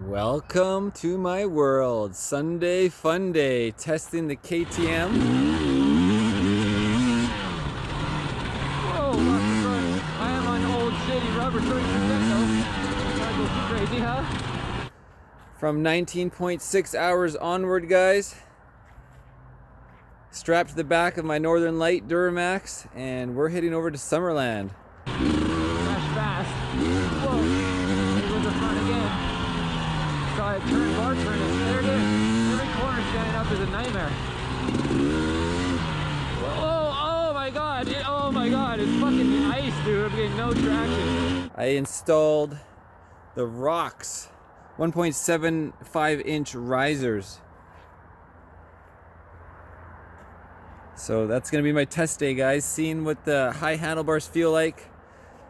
Welcome to my world. Sunday fun day. Testing the KTM. Whoa, I am on old shady rubber 30% though. Trying to go too crazy, huh? From 19.6 hours onward, guys. Strapped to the back of my Northern Lite Duramax, and we're heading over to Summerland. Crash fast. Whoa, there goes the front again. Saw it turn, bar turn, and there it is. Every corner standing up is a nightmare. Oh my god, oh my god, it's fucking ice, dude. I'm getting no traction. I installed the ROX 1.75 inch risers. So that's going to be my test day, guys, seeing what the high handlebars feel like.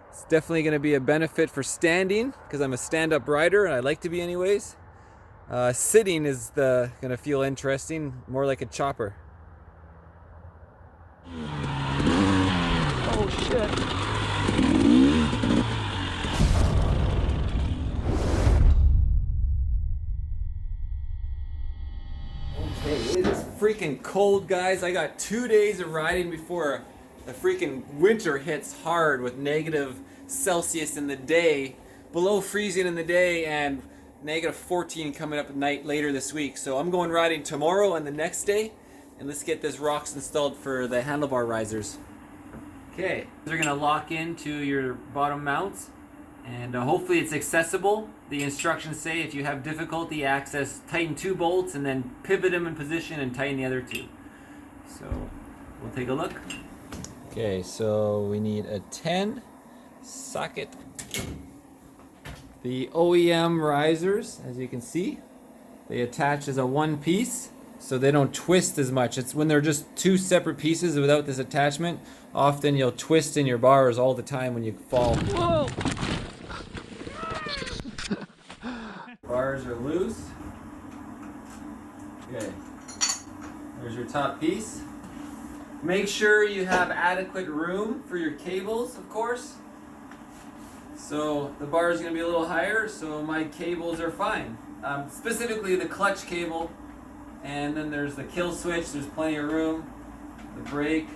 It's definitely going to be a benefit for standing because I'm a stand-up rider and I like to be anyways. Sitting is going to feel interesting, more like a chopper. Oh shit. It is freaking cold, guys. I got 2 days of riding before the freaking winter hits hard with negative Celsius in the day, below freezing in the day, and negative 14 coming up at night later this week. So I'm going riding tomorrow and the next day, and let's get this ROX installed for the handlebar risers. Okay, they're gonna lock into your bottom mounts, and hopefully it's accessible. The instructions say if you have difficulty access, tighten 2 bolts and then pivot them in position and tighten the other 2. So we'll take a look. Okay, so we need a 10 socket. The OEM risers, as you can see, they attach as a one piece so they don't twist as much. It's when they're just 2 separate pieces without this attachment, often you'll twist in your bars all the time when you fall. Whoa! Bars are loose. Okay, there's your top piece. Make sure you have adequate room for your cables, of course. So the bar is going to be a little higher, so my cables are fine. Specifically the clutch cable, and then there's the kill switch, there's plenty of room. The brake,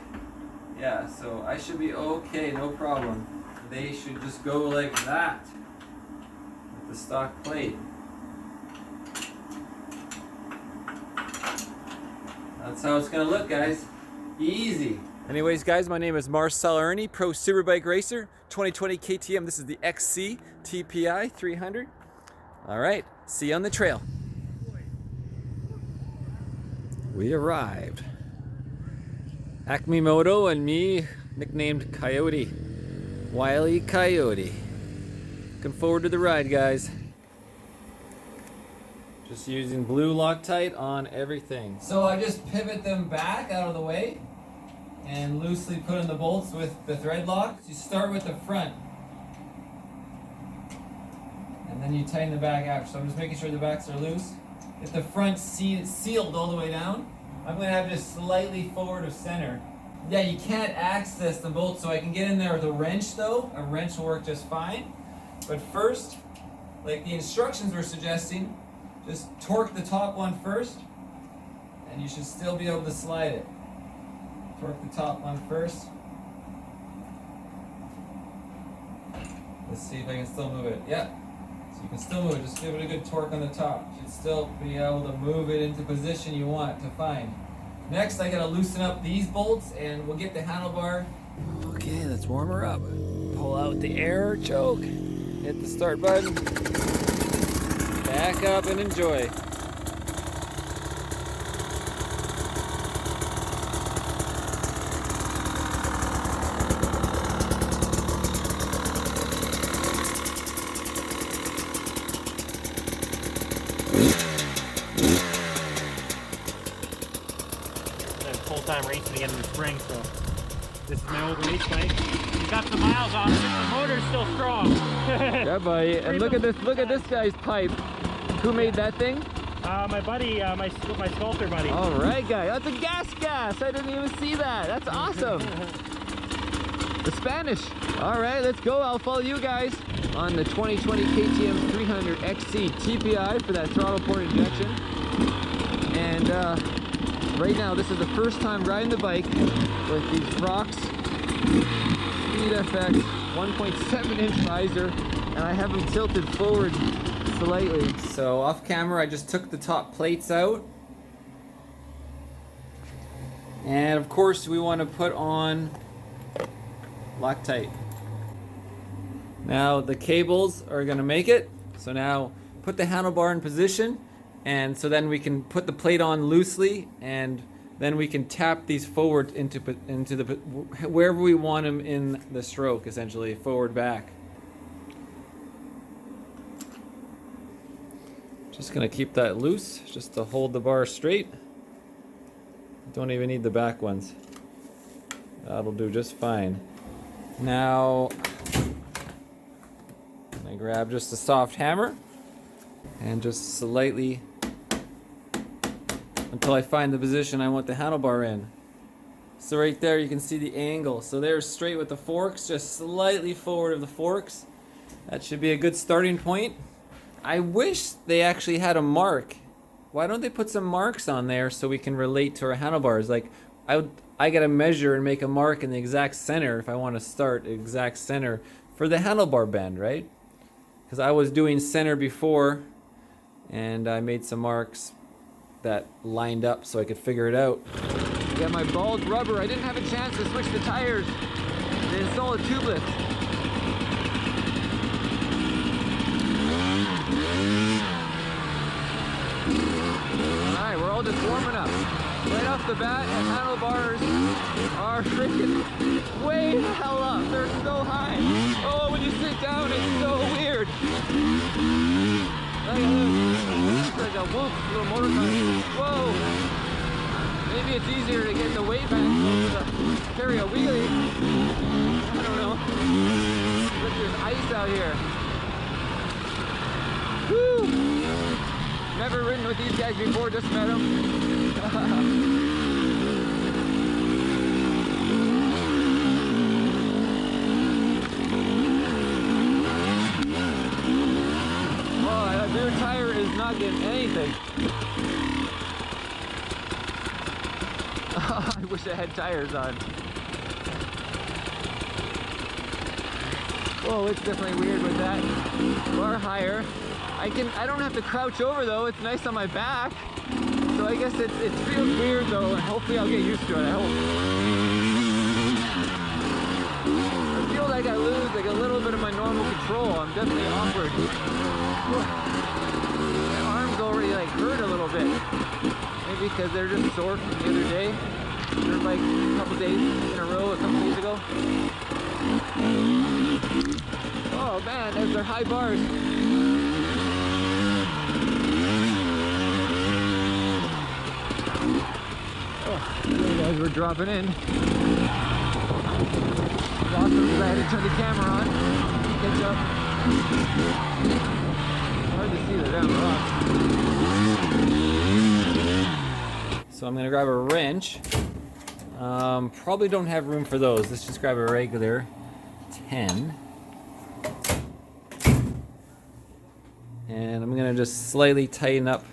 yeah, so I should be okay, no problem. They should just go like that with the stock plate. That's how it's gonna look, guys. Easy. Anyways, guys, my name is Marcel Irnie, pro Superbike racer, 2020 KTM. This is the XC TPI 300. All right, see you on the trail. We arrived. Acme Moto and me, nicknamed Coyote. Wile E. Coyote. Looking forward to the ride, guys. Just using blue Loctite on everything. So I just pivot them back out of the way and loosely put in the bolts with the thread lock. You start with the front and then you tighten the back after. So I'm just making sure the backs are loose. If the front sealed all the way down, I'm going to have just slightly forward of center. Yeah, you can't access the bolt, so I can get in there with a wrench though. A wrench will work just fine. But first, like the instructions were suggesting, just torque the top one first, and you should still be able to slide it. Torque the top one first. Let's see if I can still move it. Yeah, so you can still move it. Just give it a good torque on the top. You should still be able to move it into position you want to find. Next, I gotta loosen up these bolts, and we'll get the handlebar. Okay, let's warm her up. Pull out the air choke. Hit the start button. Back up and enjoy. Full-time racing again in the spring, so this is my old race bike. He's got some miles on it, the motor's still strong. Yeah, buddy. And look at this guy's pipe. Who made that thing? My buddy, my sculptor buddy. All right, guy. That's a gas. I didn't even see that. That's awesome. The Spanish. All right, let's go. I'll follow you guys. on the 2020 KTM 300xc TPI for that throttle port injection. And right now, this is the first time riding the bike with these ROX Speed FX 1.7-inch riser, and I have them tilted forward slightly. So off camera, I just took the top plates out. And of course, we want to put on Loctite. Now the cables are going to make it. So now put the handlebar in position, and so then we can put the plate on loosely, and then we can tap these forward into the wherever we want them in the stroke, essentially forward back. Just gonna keep that loose just to hold the bar straight. Don't even need the back ones. That'll do just fine. Now I grab just a soft hammer and just slightly until I find the position I want the handlebar in. So right there you can see the angle. So there's straight with the forks, just slightly forward of the forks. That should be a good starting point. I wish they actually had a mark. Why don't they put some marks on there so we can relate to our handlebars? Like I gotta measure and make a mark in the exact center if I want to start exact center for the handlebar bend, right? Because I was doing center before and I made some marks that lined up so I could figure it out. Yeah, my bald rubber, I didn't have a chance to switch the tires. They installed a tubeless. Alright, we're all just warming up. Right off the bat, the handlebars are freaking way the hell up. They're so high. Oh, when you sit down, it's so weird. It's like a whoop, little motorcycle. Whoa! Maybe it's easier to get the weight back to carry a wheelie. I don't know. Look, there's ice out here. Woo! Never ridden with these guys before, just met them. Rear tire is not getting anything. I wish I had tires on. Whoa, it's definitely weird with that. Bar higher. I don't have to crouch over though. It's nice on my back. So I guess it feels weird though, and hopefully I'll get used to it. I hope. I feel like I lose like a little bit of my normal control. I'm definitely awkward. My arms already like hurt a little bit. Maybe because they're just sore from the other day. Dirt bike a couple days in a row, a couple days ago. Oh man, those are high bars. Oh, there guys, we're dropping in. Awesome, I had to turn the camera on. Catch up. Hard to see the down the rock. So I'm gonna grab a wrench. Probably don't have room for those. Let's just grab a regular 10. And I'm gonna just slightly tighten up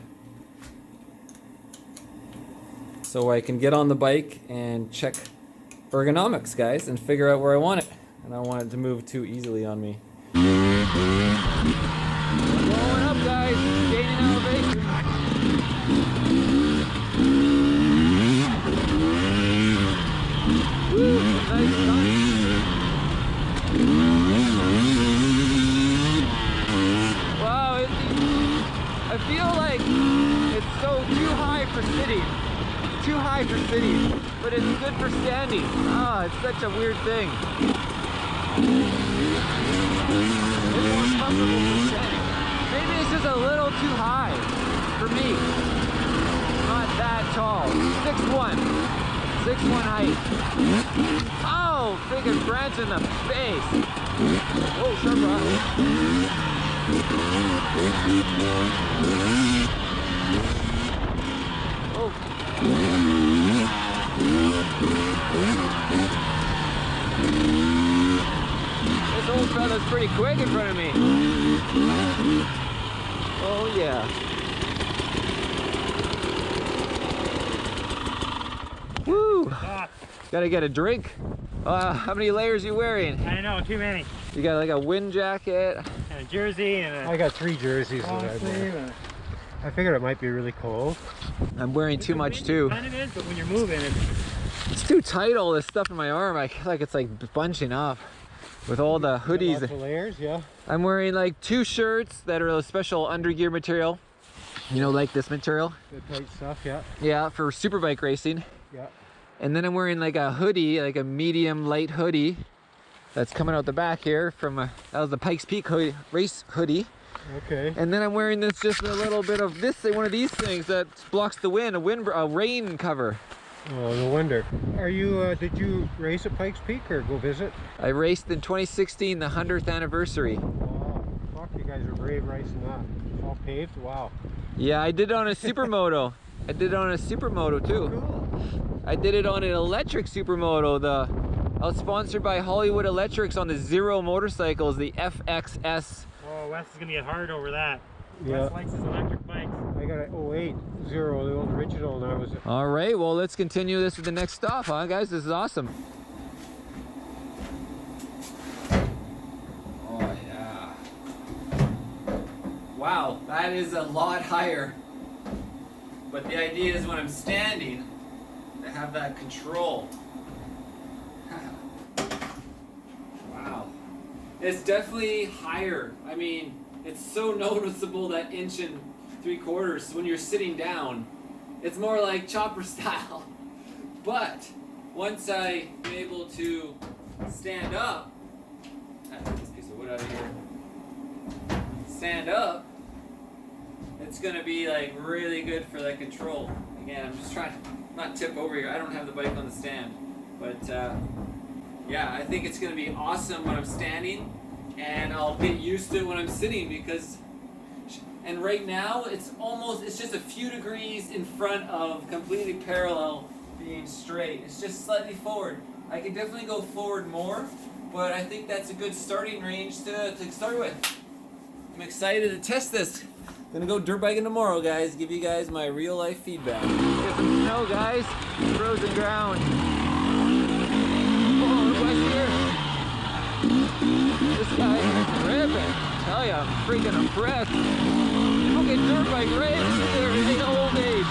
so I can get on the bike and check ergonomics, guys, and figure out where I want it. I don't want it to move too easily on me. Going up, guys, gaining elevation. Woo, nice stunt. Wow, I feel like it's so too high for sitting. Too high for sitting, but it's good for standing. Ah, it's such a weird thing. It's more comfortable for standing. Maybe it's just a little too high for me. Not that tall. 6'1". 6'1" height. Oh, freaking branch in the face. Oh, sharp rock. Oh. This old fella Oh, that's pretty quick in front of me. Oh yeah. Woo! Gotta get a drink. How many layers are you wearing? I know, too many. You got like a wind jacket. And a jersey and a... I got 3 jerseys that I wear. I figured it might be really cold. I'm wearing too much too. Kind of is, but when you're moving, It's too tight, all this stuff in my arm. I feel like it's like bunching up with all the hoodies. Lots of layers, yeah. I'm wearing like 2 shirts that are a special undergear material. You know, like this material. The tight stuff, yeah. Yeah, for superbike racing. Yeah. And then I'm wearing like a hoodie, like a medium light hoodie that's coming out the back here from that was the Pikes Peak race hoodie. Okay. And then I'm wearing this, just a little bit of this, one of these things that blocks the wind, a rain cover. Oh, no wonder. Are you, did you race at Pikes Peak or go visit? I raced in 2016, the 100th anniversary. Oh, fuck, you guys are brave racing that. It's all paved, wow. Yeah, I did it on a supermoto. I did it on a supermoto too. Cool. I did it on an electric supermoto. I was sponsored by Hollywood Electrics on the Zero motorcycles, the FXS. oh, Wes is going to get hard over that. Yeah. Wes likes his electric bikes. I got an 08 Zero, the old original, and I was... All right, well, let's continue this with the next stop, huh, guys? This is awesome. Oh, yeah. Wow, that is a lot higher. But the idea is when I'm standing, to have that control. Wow. It's definitely higher. I mean, it's so noticeable, that 1.75 inches when you're sitting down. It's more like chopper style. But once I'm able to stand up, get this piece of wood out of here. Stand up, it's gonna be like really good for that control. Again, I'm just trying to not tip over here. I don't have the bike on the stand, but yeah, I think it's gonna be awesome when I'm standing, and I'll get used to it when I'm sitting because. And right now, it's just a few degrees in front of completely parallel being straight. It's just slightly forward. I can definitely go forward more, but I think that's a good starting range to start with. I'm excited to test this. Gonna go dirt biking tomorrow, guys. Give you guys my real life feedback. Get some snow, guys. Frozen ground. Oh, look right here. This guy is ripping. Tell ya, I'm freaking impressed. People get dirt bike right there in the old age.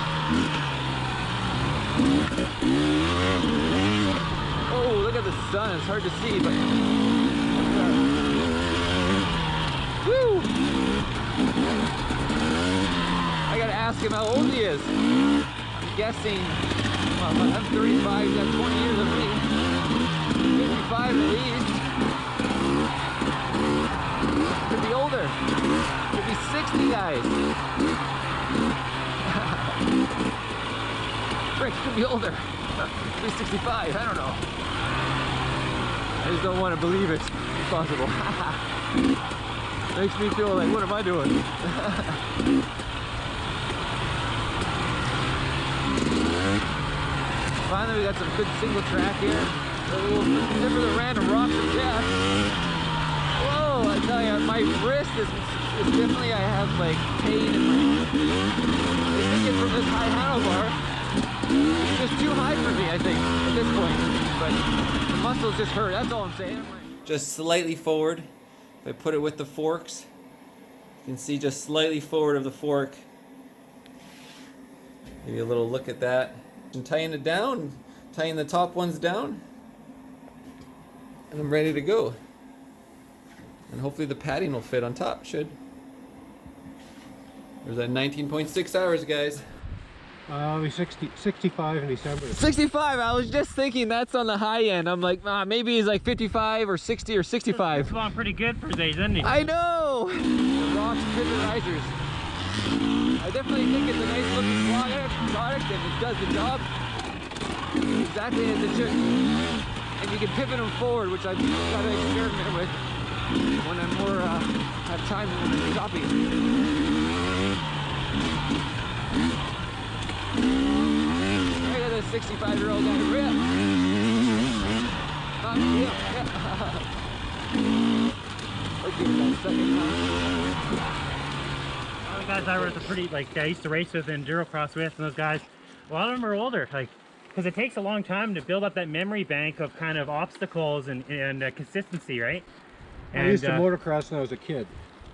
Oh, look at the sun. It's hard to see, but woo! I gotta ask him how old he is. I'm guessing, well, I'm 35, he's got 20 years of me. 55 at least. Could be older. Could be 60, guys. Frick, could be older. Could be 65, I don't know. I just don't want to believe it's possible. Makes me feel like, what am I doing? Finally, we got some good single track here. A little tip of the random ROX and gas. Whoa, I tell you, my wrist is definitely, I have like pain in my, I think it's from this high handlebar. It's just too high for me, I think, at this point. But the muscles just hurt, that's all I'm saying. Just slightly forward. If I put it with the forks, you can see just slightly forward of the fork. Maybe a little look at that. And tying it down, tying the top ones down. And I'm ready to go. And hopefully the padding will fit on top, should. There's that 19.6 hours, guys. I'll be 65 in December. 65, I was just thinking that's on the high end. I'm like, maybe he's like 55 or 60 or 65. He's going pretty good for his age, isn't he? I know! The ROX pivot risers. I definitely think it's a nice looking product and it does the job exactly as it should. And you can pivot them forward, which I've got to experiment with when I'm more, have time when I'm shopping. Look at this 65-year-old guy rip. give that second time. All the guys I were at the pretty, like, I used to race with Enduro Cross with, and those guys, a lot of them are older, like, because it takes a long time to build up that memory bank of kind of obstacles and consistency, right? And, I used to motocross when I was a kid.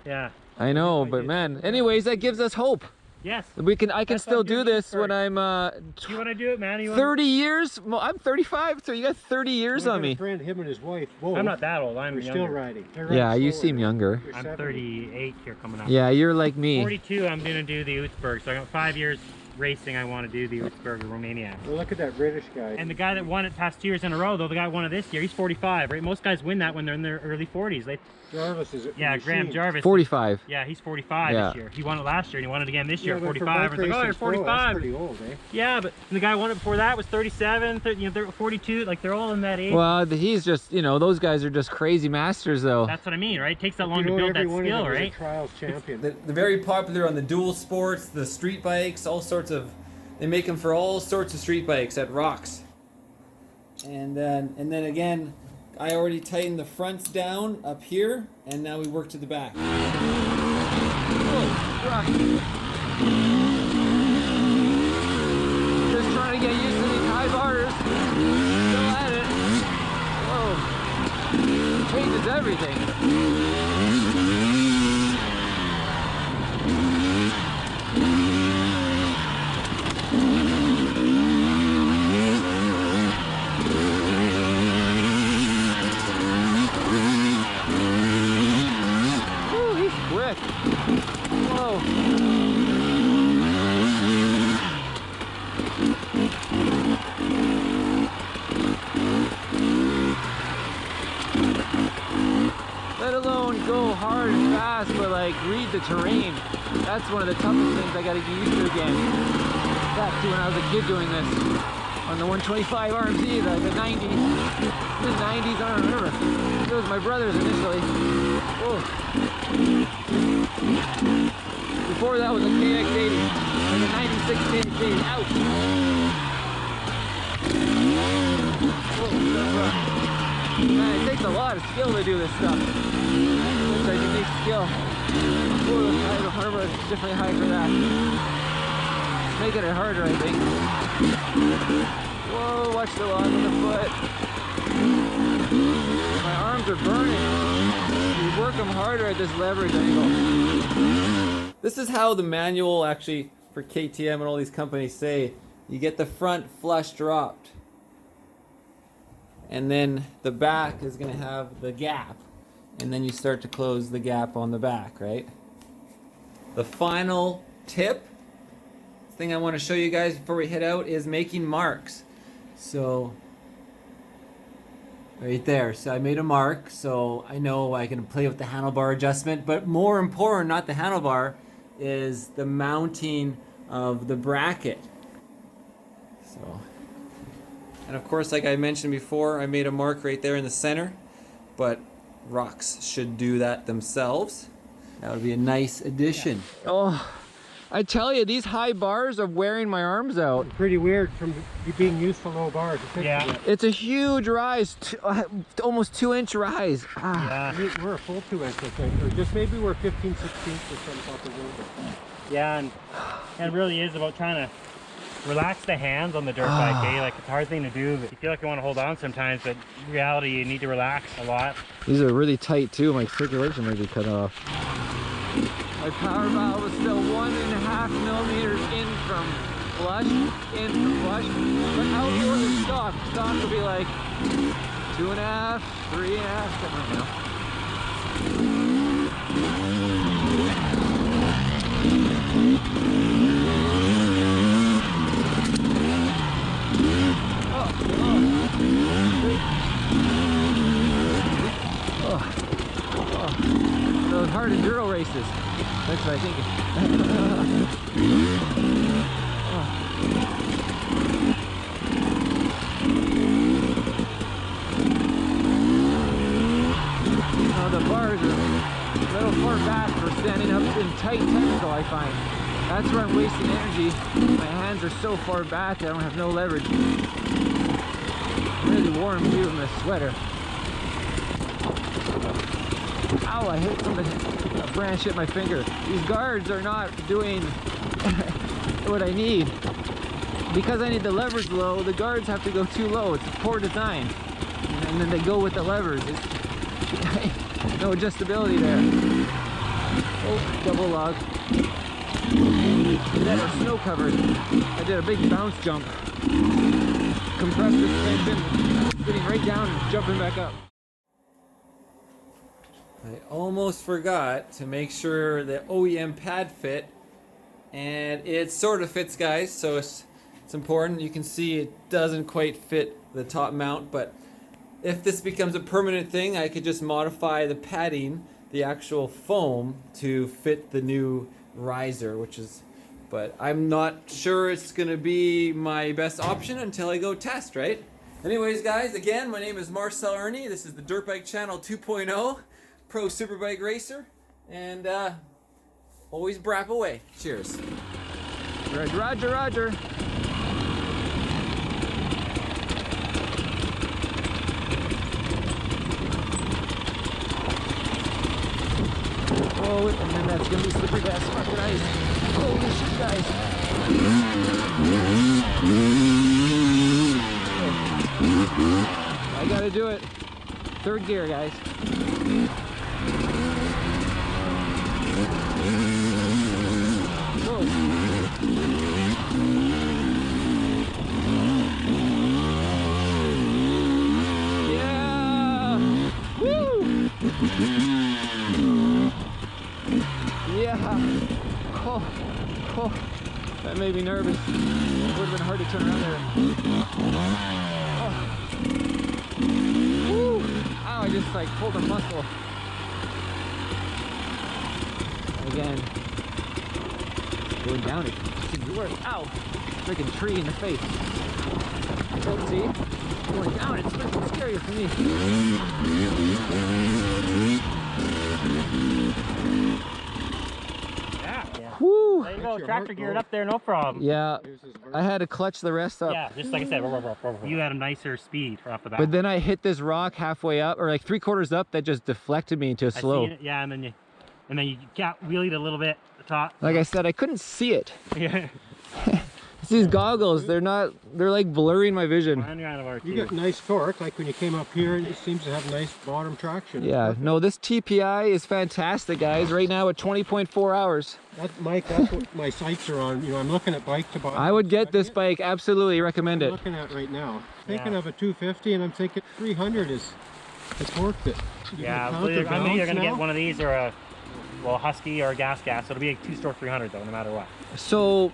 Yeah. I know, but man, anyways, that gives us hope. Yes. I can still do this when I'm Do you want to do it, man? 30 years? Well, I'm 35, so you got 30 years on me. Friend, him and his wife, both. I'm not that old. I'm They're younger. still riding. Yeah, you seem younger. I'm 38 here coming up. Yeah, you're like me. 42, I'm going to do the Utsberg. So I got 5 years racing. I want to do the Utsberg of Romania. Well, look at that British guy. And the guy that won it past 2 years in a row, though, the guy who won it this year, he's 45, right? Most guys win that when they're in their early 40s. Jarvis is Yeah, Graham Jarvis. 45. Yeah, he's 45 this year. He won it last year and he won it again this year at but for 45. bike It's like, oh, you're racing pro, 45. That's pretty old, eh? Yeah, but the guy who won it before that was 37, 30, you know, they're 42. Like, they're all in that age. Well, he's just, you know, those guys are just crazy masters, though. That's what I mean, right? It takes that long to build that skill, right? Trials champion. They're very popular on the dual sports, the street bikes, all sorts of. They make them for all sorts of street bikes at ROX. And then again, I already tightened the fronts down up here, and now we work to the back. Just trying to get used to these high bars. Still at it. Whoa. Changes everything. Woo, he's quick. Whoa. Let alone go hard and fast, but like read the terrain. That's one of the toughest things I gotta get used to again. Back to when I was a kid doing this on the 125 RMZ, the 90s. The 90s, I don't remember. It was my brother's initially. Whoa. Before that was a KX80 and a 96 KX80. Ouch. Whoa, that's rough. Man, it takes a lot of skill to do this stuff. It's a unique skill. Whoa, the harbor is definitely high for that. It's making it harder, I think. Whoa, watch the log on the foot. My arms are burning. You work them harder at this leverage angle. This is how the manual actually for KTM and all these companies say you get the front flush dropped. And then the back is going to have the gap. And then you start to close the gap on the back, right? The final tip, thing I want to show you guys before we head out is making marks. So, right there. So I made a mark, so I know I can play with the handlebar adjustment. But more important, not the handlebar, is the mounting of the bracket. So. And of course, like I mentioned before, I made a mark right there in the center, but ROX should do that themselves. That would be a nice addition. Oh, I tell you, these high bars are wearing my arms out. Pretty weird from being used to low bars. Yeah. It's a huge rise, almost 2-inch rise. Yeah. We're a full 2 inch, I think, or just maybe we're 15, 16 or something. Yeah, and it really is about trying to relax the hands on the dirt bike, eh? Like, it's a hard thing to do, but you feel like you want to hold on sometimes, but in reality, you need to relax a lot. These are really tight too. My circulation might be cut off. My power valve is still 1.5 millimeters in from flush. But how low is stock? Stock will be like 2.5, 3.5, something like that. Those hard enduro races. That's what I think. Oh, the bars are a little far back for standing up in tight technical, I find. That's where I'm wasting energy. My hands are so far back I don't have no leverage. Really warm too in the sweater. Ow, I hit something. A branch hit my finger. These guards are not doing what I need. Because I need the levers low, the guards have to go too low. It's a poor design. And then they go with the levers. It's no adjustability there. Oh, double log. That is snow covered. I did a big bounce jump. Compressed the suspension, sitting right down and jumping back up. I almost forgot to make sure the OEM pad fit, and it sort of fits, guys, so it's important. You can see it doesn't quite fit the top mount, but if this becomes a permanent thing, I could just modify the padding, the actual foam, to fit the new riser, but I'm not sure it's gonna be my best option until I go test, right? Anyways, guys, again, my name is Marcel Irnie. This is the Dirtbike Channel 2.0, pro superbike racer, and always brap away. Cheers. Roger, roger, roger. Oh, and then that's gonna be slippery fast. Fucking ice. Holy shit, guys. I gotta do it. Third gear, guys. Whoa. Yeah! Woo! Yeah! Oh, oh, that made me nervous. It would have been hard to turn around there. Oh. Woo! Ow, I just like pulled a muscle. Again. Going down it. Seems to work. Ow! Freaking tree in the face. Oh, see? Going down it's freaking scarier for me. Woo! There you go, tractor geared up there, no problem. Yeah, I had to clutch the rest up. Yeah, just like I said, you had a nicer speed off the bat. But then I hit this rock halfway up, or like 3/4 up, that just deflected me into a slope. Yeah, and then you got wheelied a little bit at the top. Like I said, I couldn't see it. Yeah. It's these goggles, they're like blurring my vision. You got nice torque, like when you came up here, it seems to have nice bottom traction. Yeah, no, this TPI is fantastic, guys. Right now at 20.4 hours. Mike, that's what my sights are on. You know, I'm looking at bike to buy. I would get this bike, absolutely recommend I'm it. looking at right now. Thinking of a 250, and I'm thinking 300 it's worth it. Yeah, I'm either going to get one of these or a Husky or a gas. It'll be a 2-stroke 300 though, no matter what. So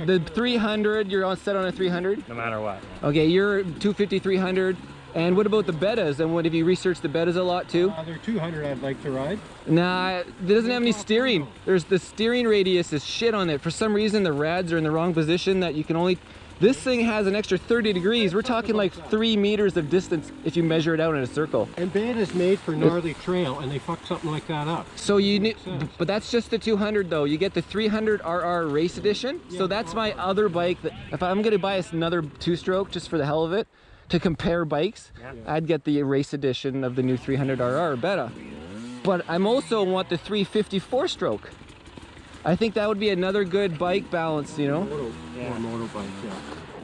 the 300, you're set on a 300? No matter what. Yeah. Okay, you're 250, 300. And what about the betas? And what, have you researched the betas a lot too? They're 200 I'd like to ride. Nah, it doesn't have any steering. There's the steering radius is shit on it. For some reason the rads are in the wrong position that you can only... This thing has an extra 30 degrees. We're talking like 3 meters of distance if you measure it out in a circle. And beta's made for gnarly trail, and they fuck something like that up. So you need, but that's just the 200 though. You get the 300RR Race Edition. So that's my other bike. That if I'm gonna buy another 2-stroke just for the hell of it, to compare bikes, I'd get the Race Edition of the new 300RR beta. But I'm also want the 354-stroke. I think that would be another good bike balance, you know? Moto bike, yeah.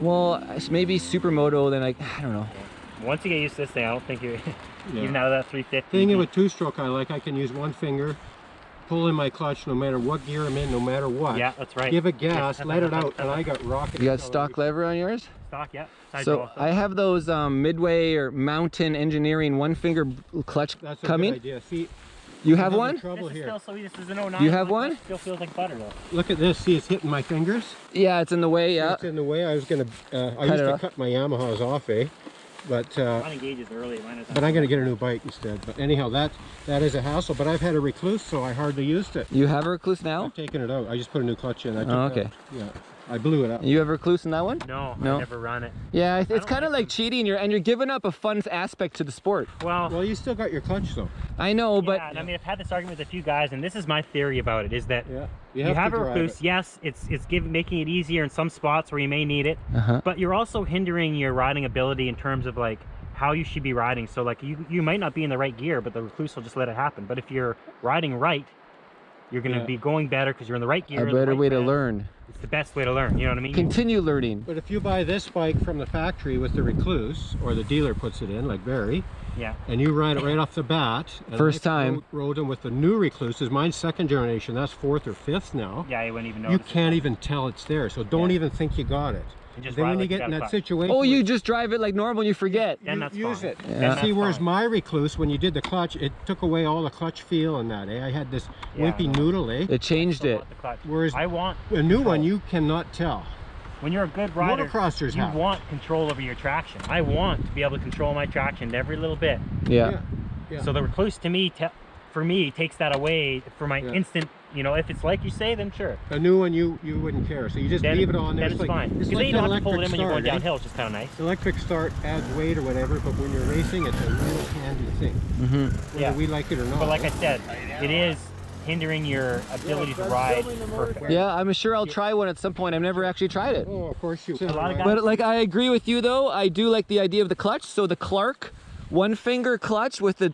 Well, maybe Supermoto, then I don't know. Once you get used to this thing, I don't think you even out of that 350. Thing with 2-stroke I can use one finger, pull in my clutch no matter what gear I'm in, no matter what. Yeah, that's right. Give it gas, let it out, and I got rocket. You got stock lever on yours? Stock, yeah. So I have those Midway or Mountain Engineering 1-finger clutch That's a coming. good idea. See, you have one? trouble this here. Is still sweet. This is an 09. You have one? It still feels like butter though. Look at this. See, it's hitting my fingers. Yeah, it's in the way. Yeah. It's in the way. I was gonna. I used to cut my Yamahas off, but Mine engages early. but I'm gonna get a new bike instead. But anyhow, that is a hassle. But I've had a Recluse, so I hardly used it. You have a Recluse now? I've taken it out. I just put a new clutch in. I took okay. it out. Yeah, I blew it up. You have a Recluse in that one? No, No. I never run it. Yeah, it's kind of like cheating. You're giving up a fun aspect to the sport. Well, you still got your clutch though. I know, but I mean, I've had this argument with a few guys, and this is my theory about it: is that you have a Recluse. Yes, it's making it easier in some spots where you may need it, but you're also hindering your riding ability in terms of like how you should be riding. So like you might not be in the right gear, but the recluse will just let it happen. But if you're riding right, you're going to be going better because you're in the right gear. A better way to learn. It's the best way to learn, you know what I mean? Continue learning. But if you buy this bike from the factory with the recluse, or the dealer puts it in, like Barry, and you ride it right off the bat. And First time. Rode them with the new recluses. Mine's second generation. That's fourth or fifth now. Yeah, you wouldn't even know. You can't even tell it's there. So don't even think you got it. Then when you get in that situation, oh, you just drive it like normal and you forget. Then that's use fine. it. Yeah. See, where's my recluse, when you did the clutch, it took away all the clutch feel and that. I had this wimpy noodle, It changed it. Whereas I want a new one, you cannot tell. When you're a good rider, Motocrossers you have it. want control over your traction. I want to be able to control my traction every little bit. Yeah. So the recluse, to me, for me, takes that away for my instant. You know, if it's like you say, then sure. A new one, you wouldn't care. So you just leave it on there. Then it's fine. It's Because like then you don't an have to pull it in when you're going electric downhill, which is kind of nice. Electric start adds weight or whatever, but when you're racing, it's a real handy thing. Whether we like it or not. But like I said, it is hindering your ability to ride perfect. Yeah, I'm sure I'll try one at some point. I've never actually tried it. Oh, of course you A lot of can. guys, But like, I agree with you though. I do like the idea of the clutch. So the Clark one finger clutch with the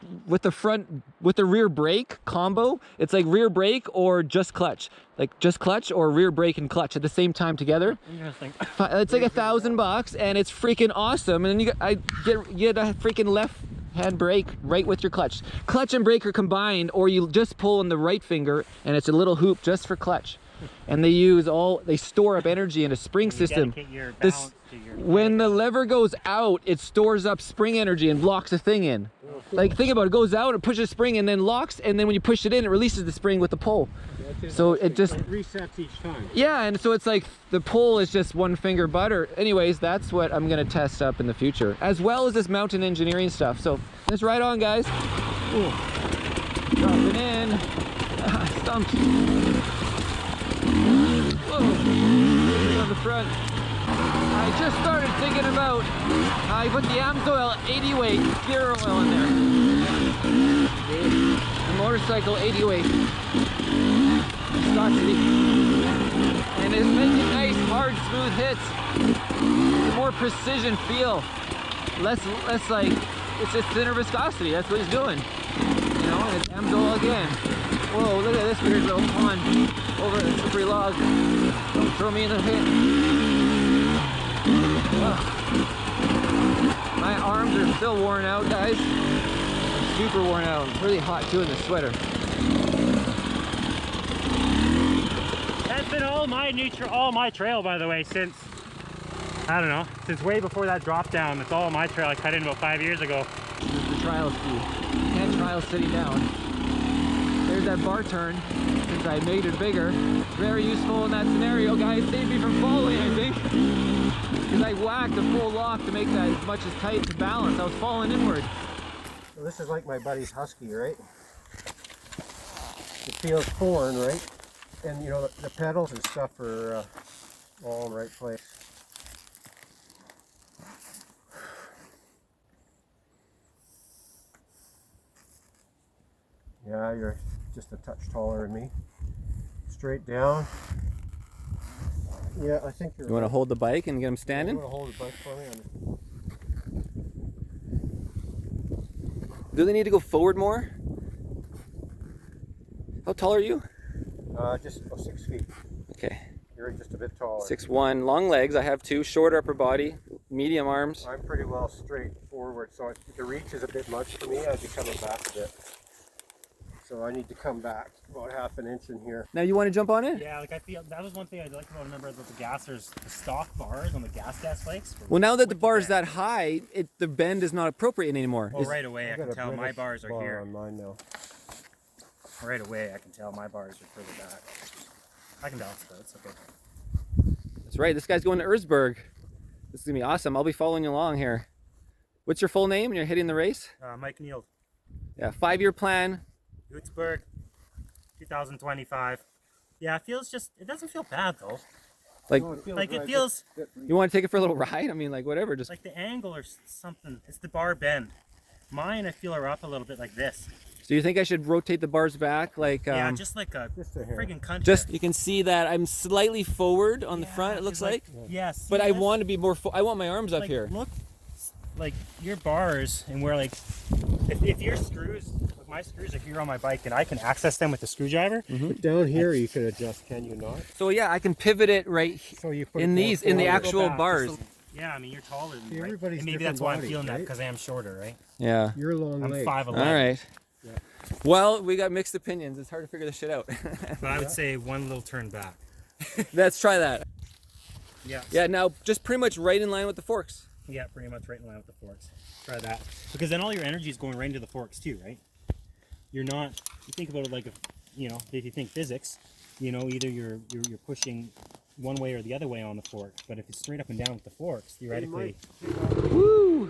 rear brake combo. It's like rear brake or just clutch. Like just clutch or rear brake and clutch at the same time together. Interesting. It's like $1,000 and it's freaking awesome. And then I get a freaking left hand brake right with your clutch. Clutch and brake are combined, or you just pull in the right finger and it's a little hoop just for clutch. And they store up energy in a spring system. When the lever goes out, it stores up spring energy and locks the thing in. Like, think about it, it goes out, it pushes spring and then locks, and then when you push it in, it releases the spring with the pull. So it just resets each time. Yeah, and so it's like the pull is just one finger butter. Anyways, that's what I'm gonna test up in the future, as well as this mountain engineering stuff. So let's ride on, guys. Ooh. Dropping in. Stumped. Whoa. On the front. I just started thinking about, I put the AMSOIL 80 weight gear oil in there. The motorcycle 80 weight. Viscosity. And it's making nice, hard, smooth hits. It's a more precision feel. Less like, it's just thinner viscosity. That's what he's doing. You know, and it's AMSOIL again. Whoa, look at this weird little pond over the slippery log. Don't throw me in the pit. My arms are still worn out, guys. I'm super worn out. I'm really hot too in the sweater. That's been all my trail, by the way, since, I don't know, since way before that drop down. It's all my trail I cut in about 5 years ago. This is the trial ski. You can't trial sitting down. There's that bar turn, since I made it bigger. Very useful in that scenario, guys. Saved me from falling, I think. Because I whacked a full lock to make that as much as tight to balance. I was falling inward. So this is like my buddy's Husky, right? It feels foreign, right? And you know, the pedals and stuff are all in the right place. Yeah, you're just a touch taller than me. Straight down. Yeah, I think you're. You want to hold the bike and get him standing? You want to hold the bike for me? Do they need to go forward more? How tall are you? Just 6 feet. Okay. You're just a bit taller. 6'1", long legs. I have 2, short upper body, medium arms. I'm pretty well straight forward, so the reach is a bit much for me. I'd be coming back a bit. So I need to come back about half an inch in here. Now you want to jump on it? Yeah, like I feel, that was one thing I liked about, remember, about the gassers, the stock bars on the gas bikes. Well, now that the bar is that high, the bend is not appropriate anymore. Oh, right away I can tell my bars are here. On mine now. Right away I can tell my bars are further back. I can balance it, it's okay. That's right, this guy's going to Erzberg. This is going to be awesome. I'll be following you along here. What's your full name and you're hitting the race? Mike Neal. Yeah, 5-year plan. Würzburg, 2025. Yeah, it feels it doesn't feel bad though. Like, it feels. You want to take it for a little ride? I mean, like, whatever, just. Like the angle or something. It's the bar bend. Mine, I feel are up a little bit like this. So you think I should rotate the bars back? Like, yeah, just like a friggin' country. You can see that I'm slightly forward on the front, it looks like. Yes. But I want to be more, I want my arms up here. Look like your bars and where like if your screws, like my screws are here on my bike and I can access them with the screwdriver. But down here you can adjust, can you not? So yeah, I can pivot it right So you put in it more these, in the forward. actual back, bars. just Yeah, I mean, you're taller than me, See, right? everybody's And maybe different that's why I'm bodies, feeling that, right? because I am shorter, right? Yeah. You're long I'm legs. 5'11". All right. Yeah. Well, we got mixed opinions. It's hard to figure this shit out. But I would say one little turn back. Let's try that. Yeah. Yeah, now just pretty much right in line with the forks. Yeah, pretty much right in line with the forks. Try that. Because then all your energy is going right into the forks too, right? You're not, you think about it like, you know, if you think physics, you know, either you're pushing one way or the other way on the fork, but if it's straight up and down with the forks, theoretically. Woo!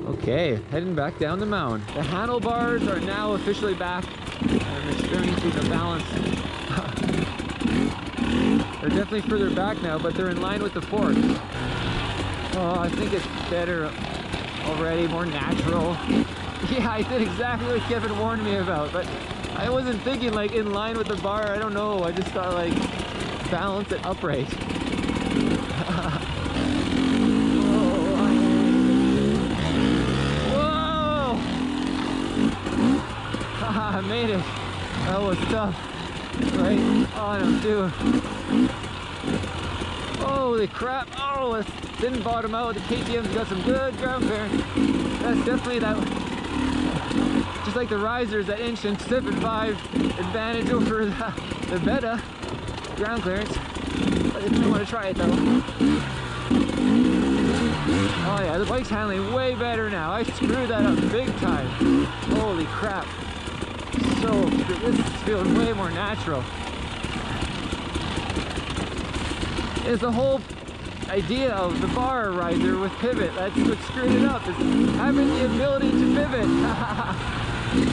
Okay, heading back down the mound. The handlebars are now officially back. I'm experiencing the balance. They're definitely further back now, but they're in line with the forks. Oh, I think it's better already, more natural. Yeah, I did exactly what Kevin warned me about, but I wasn't thinking like in line with the bar. I don't know. I just thought like balance it upright. Whoa! I made it. That was tough. Right on him too. Holy crap! Oh, it didn't bottom out. The KTM's got some good ground clearance. That's definitely that. Just like the risers, that inch and 7.5 advantage over the Beta ground clearance. I didn't want to try it though. Oh yeah, the bike's handling way better now. I screwed that up big time. Holy crap. So, this is feeling way more natural. It's the whole idea of the bar riser with pivot. That's what screwed it up. It's having the ability to pivot.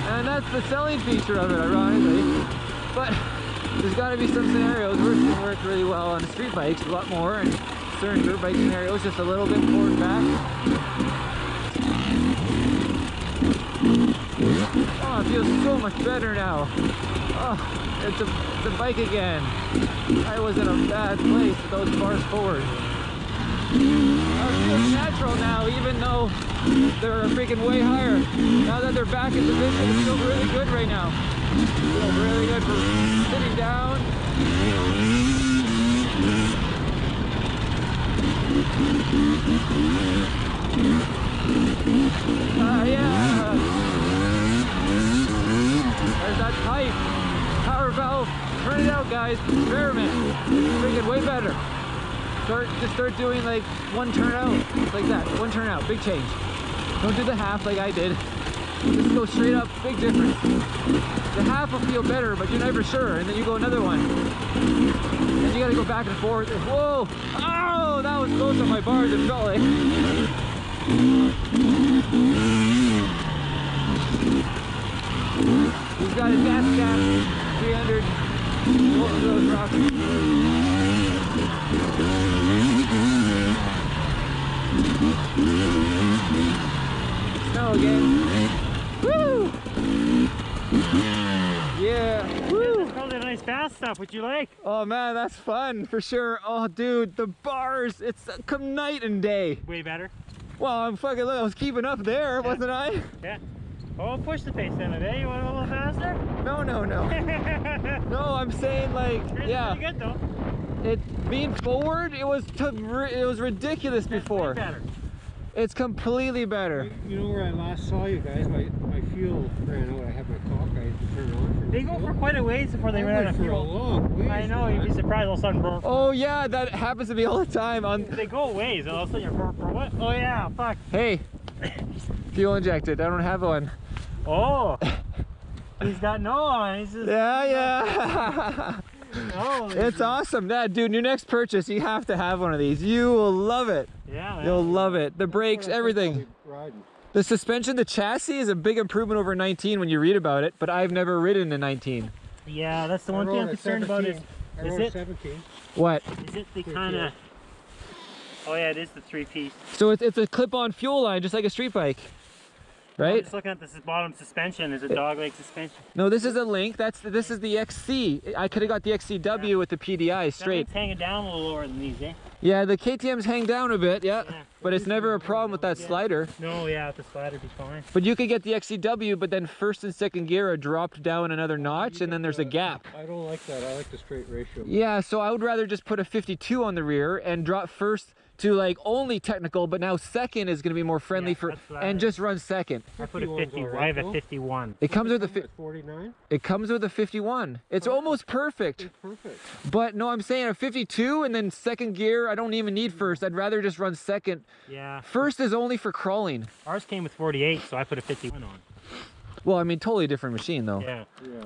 And that's the selling feature of it, ironically. But there's got to be some scenarios where it can work really well on street bikes, a lot more, and certain dirt bike scenarios just a little bit forward back. Oh, it feels so much better now. Oh, it's the bike again. I was in a bad place with those bars forward. It feels natural now, even though they're freaking way higher. Now that they're back in position, it feels really good right now. It feels really good for sitting down. Yeah. There's that pipe. Power valve. Turn it out, guys. Experiment. It's freaking way better. Just start doing like one turn out. Like that. One turn out. Big change. Don't do the half like I did. Just go straight up. Big difference. The half will feel better, but you're never sure. And then you go another one. And you gotta go back and forth. Whoa! Oh, that was close on my bars. It felt like. He's got his gas cap, 300. Both of those rocks. Snow again. Woo! Yeah. Woo! That's probably a nice fast stuff. Would you like? Oh man, that's fun for sure. Oh dude, the bars, it's come night and day. Way better. Well, I'm fucking look, I was keeping up there, wasn't I? Yeah. Oh, push the pace then, eh? You want to go a little faster? No. No, I'm saying like, yeah. Pretty good though. It being forward, it was ridiculous before. Better. It's completely better. You know where I last saw you guys? My fuel ran out. I had my caulk. I had to turn it on. They go for quite a ways before they run out of for a fuel. long ways. I know, you'd be surprised all of a sudden. Burr. Oh yeah, that happens to me all the time. They go a ways and all of a sudden you're burr, what? Oh yeah, fuck. Hey, fuel injected. I don't have one. Oh, he's got no on. He's just. Yeah. Holy It's awesome. That dude, your next purchase, you have to have one of these. You will love it. Yeah, man. You'll love it. The brakes, everything. Riding. The suspension, the chassis is a big improvement over 19 when you read about it, but I've never ridden a 19. Yeah, that's the one thing I'm concerned about is it 17. What? is it the kind of. Oh yeah, it is the 3-piece. So it's a clip-on fuel line, just like a street bike. I'm right? just looking at this bottom suspension. Is it dog leg suspension? No, this is a Link. This is the XC. I could have got the XCW with the PDI straight. That hanging down a little lower than these, eh? Yeah, the KTM's hang down a bit, yeah. Yeah. But it's never a problem with that slider. No, yeah, the slider be fine. But you could get the XCW, but then first and second gear are dropped down another notch, and then there's a gap. I don't like that. I like the straight ratio. Yeah, so I would rather just put a 52 on the rear and drop first to like only technical, but now second is going to be more friendly for, and just run second. I put a 50. I have a 51. It comes with a 49. It comes with a 51. It's almost perfect. It's perfect. But no, I'm saying a 52 and then second gear. I don't even need first. I'd rather just run second. Yeah. First is only for crawling. Ours came with 48, so I put a 51 on. Well, I mean, totally different machine though. Yeah. Yeah.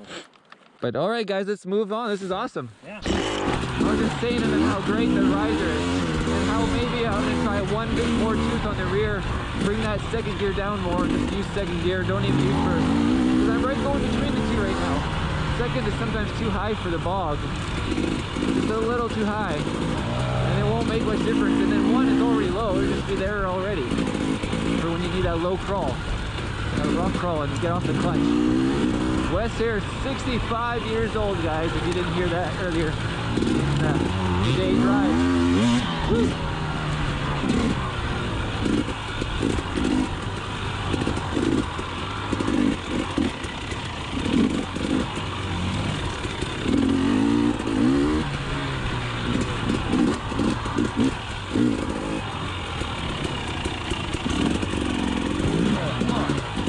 But all right, guys, let's move on. This is awesome. Yeah. I was just saying to them how great the riser is, and how maybe I'm gonna try one bit more tooth on the rear, bring that second gear down more, just use second gear, don't even use first. Because I'm right going between the two right now. Second is sometimes too high for the bog, just a little too high, and it won't make much difference. And then one is already low, it'll just be there already for when you need that low crawl, that rough crawl, and get off the clutch. Wes here, 65 years old, guys, if you didn't hear that earlier in today's ride. Woo.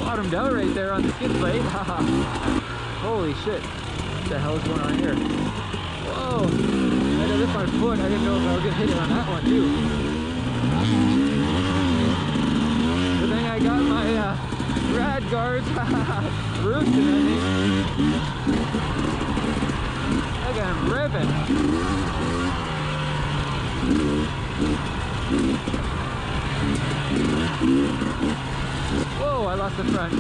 Bottomed out right there on the skid plate. Holy shit. What the hell is going on here? Whoa. I had to lift my foot. I didn't know if I was going to hit it on that one too. Good thing I got my rad guards roosting at me. Look at him ripping. Whoa, I lost the front.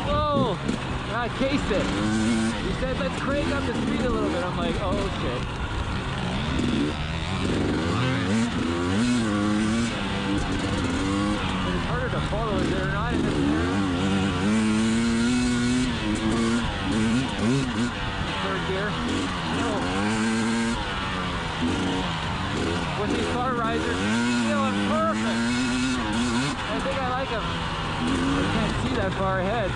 Whoa, I cased it. He said, let's crank up the speed a little bit. I'm like, oh shit. But it's harder to follow, is there not in this area? Third gear. No. With these car risers, feeling perfect. I think I like them. I can't see that far ahead.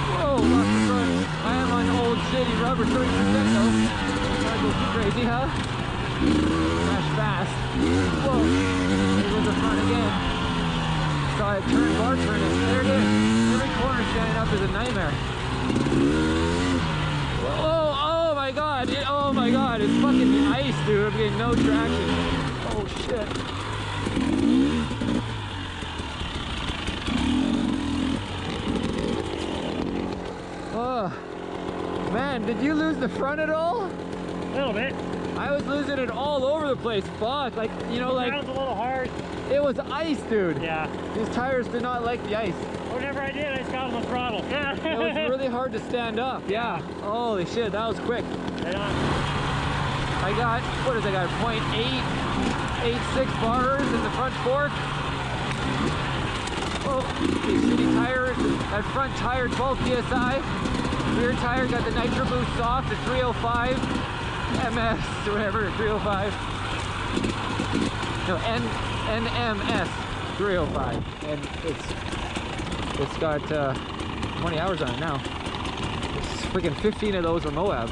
Whoa, lost the front. I am on old shitty rubber 30% though. Not go too crazy, huh? Crash fast. Whoa, there goes the front again. Saw it turn bar turning. There it is. Every corner standing up is a nightmare. Oh my god. Oh my god. It's fucking ice, dude. I'm getting no traction. Oh shit. Oh man, did you lose the front at all? A little bit. I was losing it all over the place. Fuck. Like, you know, like. Ground's a little hard. It was ice, dude. Yeah. These tires did not like the ice. Whatever I did, I just got on the throttle. Yeah. It was really hard to stand up. Yeah. Holy shit, that was quick. Right on. I got, what is I got? 0.886 bars in the front fork. Oh, these shitty tires. That front tire, 12 psi. Rear tire got the Nitro Boost soft at 305. MS, whatever, 305. No, NMS 305, and it's got 20 hours on it now. It's freaking 15 of those are Moab.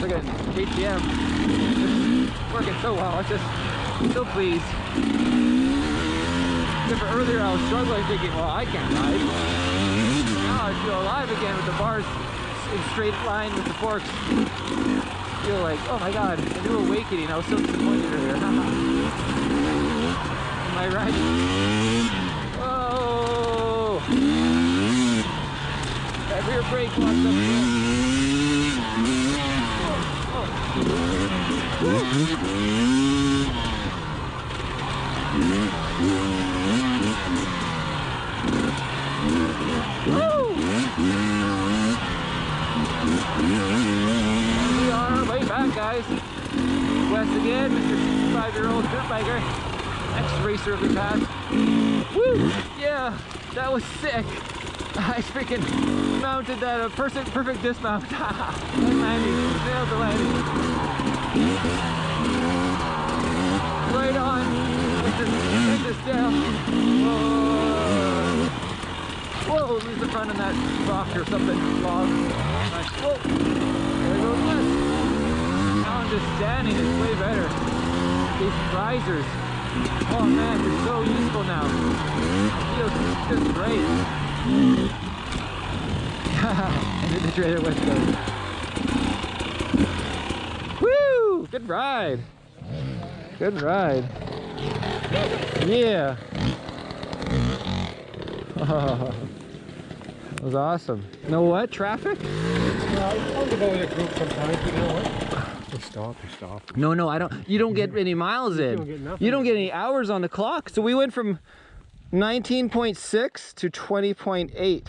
Look at KTM, it's working so well. I'm so pleased. Except for earlier I was struggling, thinking, well, I can't ride. Now I feel alive again with the bars in straight line with the forks. I feel like, oh my god, a new awakening. I was so disappointed earlier. Am I right? Whoa! That rear brake locked up guys. Wes again, Mr. 65-year-old dirt biker, ex-racer of the past. Woo! Yeah, that was sick. I freaking mounted that perfect dismount. And landing, nailed the landing. Right on. Take this down. Whoa! Whoa! Lose the front on that rock or something. Log. Nice. Whoa! There goes Wes. Now I'm just standing. It's way better. These risers. Oh man, they're so useful now. It feels just great. And then the trailer went goes. Woo! Good ride. Good ride. Yeah. Oh, that was awesome. You know what? Traffic? I'll go with a group sometimes, you know what? They stop. No, I don't. You don't get any miles in. don't get nothing. You don't get any hours on the clock. So we went from 19.6 to 20.8.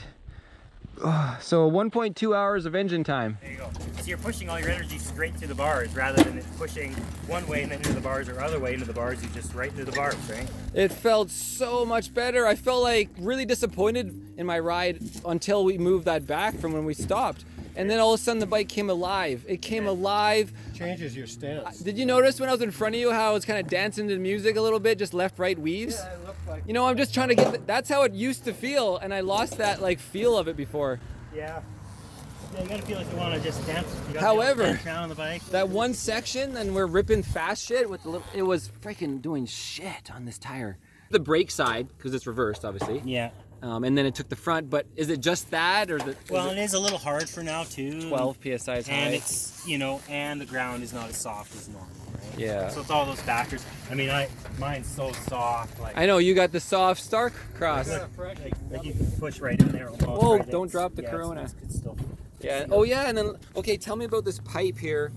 So 1.2 hours of engine time. There you go. So you're pushing all your energy straight to the bars rather than it pushing one way and then into the bars or other way into the bars. You just right into the bars, right? It felt so much better. I felt like really disappointed in my ride until we moved that back from when we stopped. And then all of a sudden the bike came alive. It came alive. Changes your stance. Did you notice when I was in front of you how I was kind of dancing to the music a little bit, just left, right weaves? Yeah, it looked like. You know, I'm just trying to get, that's how it used to feel, and I lost that like feel of it before. Yeah. Yeah, you gotta feel like you want to just dance. You gotta However, dance around on the bike. That one section, and we're ripping fast shit with the little, it was freaking doing shit on this tire. The brake side, because it's reversed, obviously. Yeah. And then it took the front, but is it just that, or the? Well, it is a little hard for now too. 12 psi is high. And it's, you know, and the ground is not as soft as normal, right? Yeah. So it's all those factors. I mean, mine's so soft. Like, I know you got the soft Stark Cross. like you can push right in there. Almost, Whoa! right? Don't drop the Yeah, Corona. It's still. Yeah. Oh yeah, and then okay, tell me about this pipe here.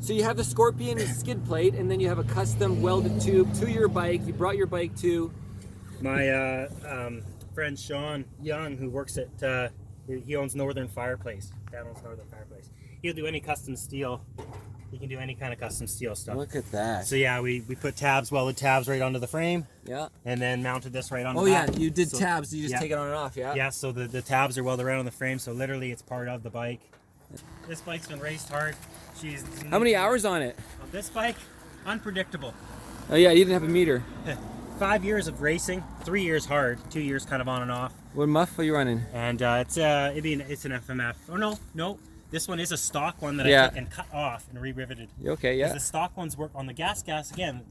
So you have the Scorpion skid plate, and then you have a custom welded tube to your bike. You brought your bike to. My friend Sean Young, who works at, he owns Northern Fireplace. Dad owns Northern Fireplace. He'll do any custom steel. He can do any kind of custom steel stuff. Look at that. So yeah, we put tabs, welded tabs right onto the frame. Yeah. And then mounted this right on the Oh back. yeah, you did So, tabs. You just yeah. take it on and off. Yeah. Yeah, so the tabs are welded around on the frame, so literally it's part of the bike. This bike's been raced hard. How many hours on it? This bike, unpredictable. Oh yeah, you didn't have a meter. 5 years of racing, 3 years hard, 2 years kind of on and off. What muff are you running? And it's an FMF. Oh no, this one is a stock one that Yeah. I took and cut off and re-riveted. Okay, yeah. The stock ones work on the gas again.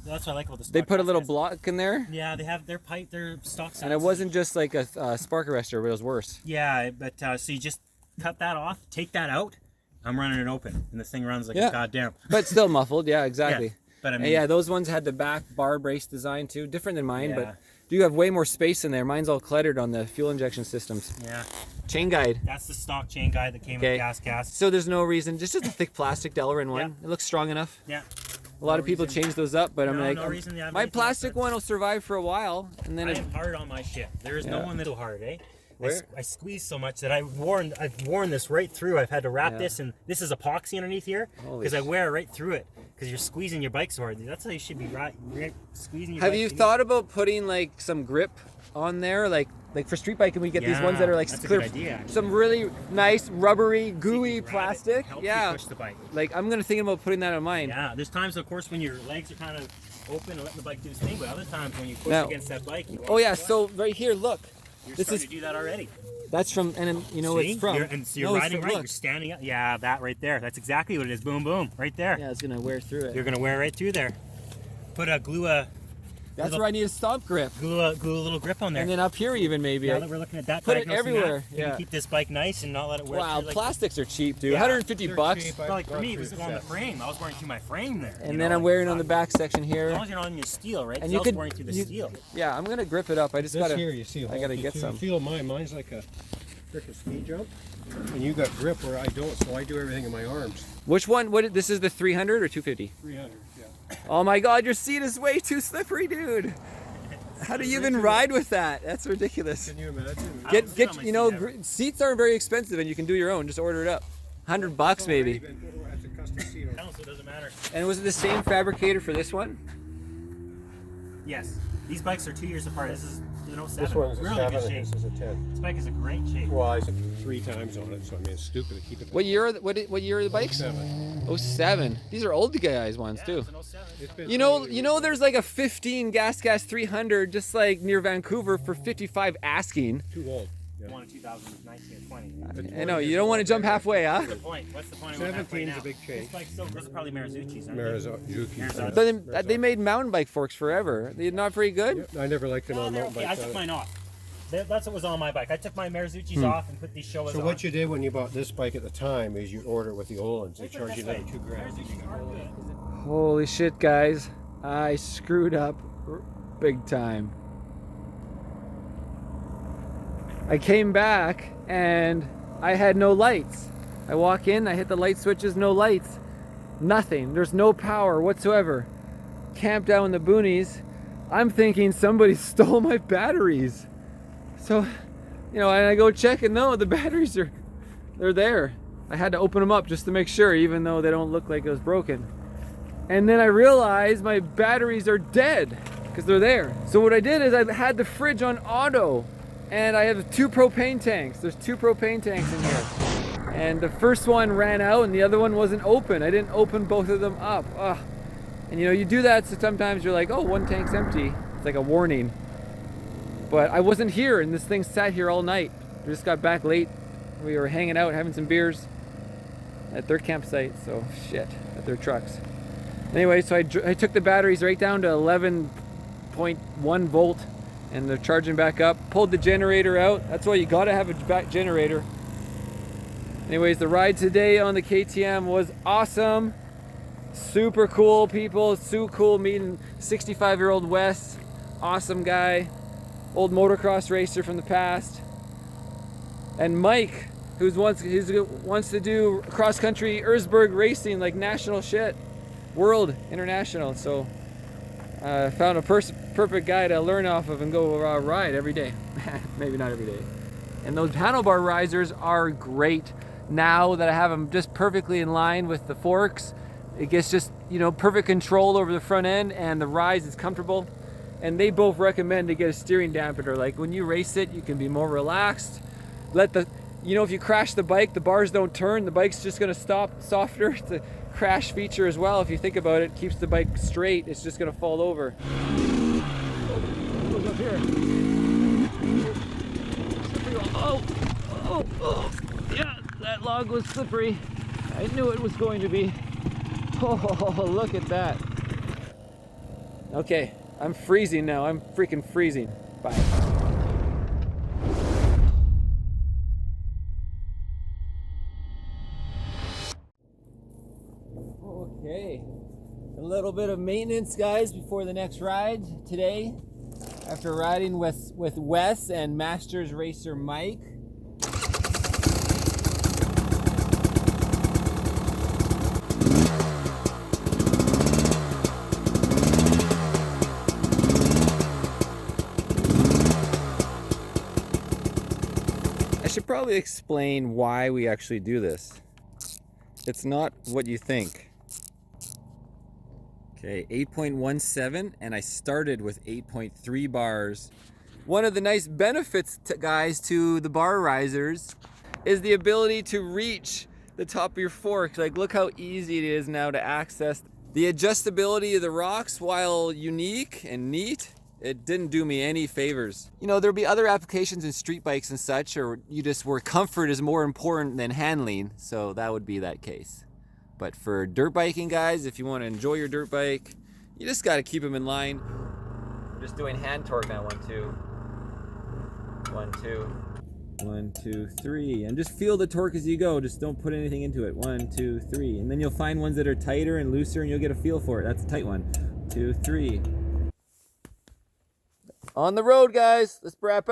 That's what I like about the stock. They put a little gas. block in there, Yeah, they have their pipe, their stock. and it wasn't just like a spark arrestor, but it was worse. Yeah, but so you just cut that off, take that out. I'm running it open, and the thing runs like Yeah. a goddamn. But still muffled. Yeah, exactly. Yeah, but I And mean, yeah, those ones had the back bar brace design too, different than mine, Yeah. but you have way more space in there. Mine's all cluttered on the fuel injection systems. yeah, Chain guide. that's the stock chain guide that came Okay. with gas cast. So there's no reason, just a thick plastic Delrin one. Yeah. It looks strong enough. Yeah. A lot No of people reason. change those up, but I'm No, like, no reason to have my anything plastic else, but- one will survive for a while, and then I it, am hard on my shit. There is no Yeah. one that'll hard, eh? Where? I squeeze so much that I've worn this right through. I've had to wrap Yeah. this, and this is epoxy underneath here Holy because I wear it right through it because you're squeezing your bike so hard. That's how you should be squeezing your have bike. you thought about putting like some grip on there, like for street biking we get these ones that are like that's a clear, good idea, actually. some really nice rubbery gooey You grab it, plastic. helps Yeah, you push the bike. like I'm gonna think about putting that on mine. Yeah, there's times, of course, when your legs are kind of open and letting the bike do its thing, but other times when you push Now- against that bike, you Oh yeah, so right here, look, you're this starting is to do that already. that's from, and you know See? it's from. And so you're no, it's riding from- right. look. You're standing up. Yeah, that right there. That's exactly what it is. Boom, boom, right there. Yeah, it's gonna wear through it. You're gonna wear right through there. Put a glue That's where I need a stomp grip, a little grip on there. and then up here even maybe. Now that we're looking at that, Put it diagnosing everywhere, that, you yeah. can keep this bike nice and not let it wear Wow, through, like, plastics are cheap, dude. Yeah. 150 They're bucks. cheap. well, like for I've me, it gone was through on the set. frame. I was wearing through my frame there. And you then know, I'm like, wearing on the back section As here. long as you're not on your steel, right? And And you you could- wearing through the you- steel. Yeah, I'm gonna grip it up. I just This gotta. here, you see, I gotta get you some. feel mine's like a freaking ski jump, and you got grip where I don't, so I do everything in my arms. Which one? What? This is the 300 or 250? 300, yeah. Oh my God, your seat is way too slippery, dude. How do you even ride with that? That's ridiculous. Can you imagine? I don't sit on my You know, seat ever. seats aren't very expensive, and you can do your own. Just order it up. $100 maybe. At the custom seat. No, so it doesn't matter. And was it the same fabricator for this one? Yes. These bikes are 2 years apart. This is an 07. This one's a really 7 good and shape. this is a 10. This bike is a great shape. Well, I said 3 times on it, so I mean it's stupid to keep it. What year? What year are the bikes? 7. 07. These are old guys ones Yeah, too. it's an 07. It's been You know, 20 there's like a 15 Gas 300 just like near Vancouver for 55 asking. too old. Yeah. One in 2019 or 20. I know you don't want to jump halfway, huh? What's the point? What's the point of going halfway 17 is now? a big change. This bike's so good. Those are probably Marazuchis, aren't they? Marazuki. But they made mountain bike forks forever. They're not very good. I never liked them No, on they're mountain okay. I bikes. took mine off. That's what was on my bike. I took my Marazuchis off and put these Showas So on. what you did when you bought this bike at the time is you order it with the old ones. They Let's put it charge you this another way. $2,000. Marazuchis are good. Holy shit, guys! I screwed up big time. I came back and I had no lights. I walk in, I hit the light switches, no lights, nothing. There's no power whatsoever. Camped out in the boonies. I'm thinking somebody stole my batteries. So, and I go check and no, the batteries they're there. I had to open them up just to make sure, even though they don't look like it was broken. And then I realized my batteries are dead because they're there. So what I did is I had the fridge on auto, and I have 2 propane tanks. There's 2 propane tanks in here. And the first one ran out and the other one wasn't open. I didn't open both of them up. Ugh. And you do that, so sometimes you're like, oh, one tank's empty. It's like a warning. But I wasn't here, and this thing sat here all night. We just got back late. We were hanging out, having some beers at their campsite, so shit, at their trucks. Anyway, so I took the batteries right down to 11.1 volt, and they're charging back up. Pulled the generator out. That's why you gotta have a back generator. Anyways, the ride today on the KTM was awesome. Super cool people, so cool meeting 65-year-old Wes. Awesome guy, old motocross racer from the past. And Mike, who wants to do cross-country Erzberg racing, like national shit, world, international. So found a perfect guy to learn off of and go ride every day. Maybe not every day. And those handlebar risers are great. Now that I have them just perfectly in line with the forks, it gets just, perfect control over the front end, and the rise is comfortable. And they both recommend to get a steering dampener. Like when you race it, you can be more relaxed. If you crash the bike, the bars don't turn. The bike's just gonna stop softer. It's a crash feature as well. If you think about it, keeps the bike straight. It's just gonna fall over. Goes up here. Oh, yeah, that log was slippery. I knew it was going to be. Oh, look at that. Okay, I'm freezing now. I'm freaking freezing. Bye. Okay, a little bit of maintenance, guys, before the next ride today. After riding with Wes and Masters Racer Mike. I should probably explain why we actually do this. It's not what you think. Okay, 8.17, and I started with 8.3 bars. One of the nice benefits, guys, to the bar risers is the ability to reach the top of your forks. Like, look how easy it is now to access. The adjustability of the ROX, while unique and neat, it didn't do me any favors. There'll be other applications in street bikes and such, or where comfort is more important than handling, so that would be that case. But for dirt biking, guys, if you want to enjoy your dirt bike, you just got to keep them in line. I'm just doing hand torque now. 1, 2, 1, 2, 1, 2, 3, and just feel the torque as you go. Just don't put anything into it. 1, 2, 3, and then you'll find ones that are tighter and looser, and you'll get a feel for it. That's a tight one. 2, 3. On the road, guys. Let's wrap up.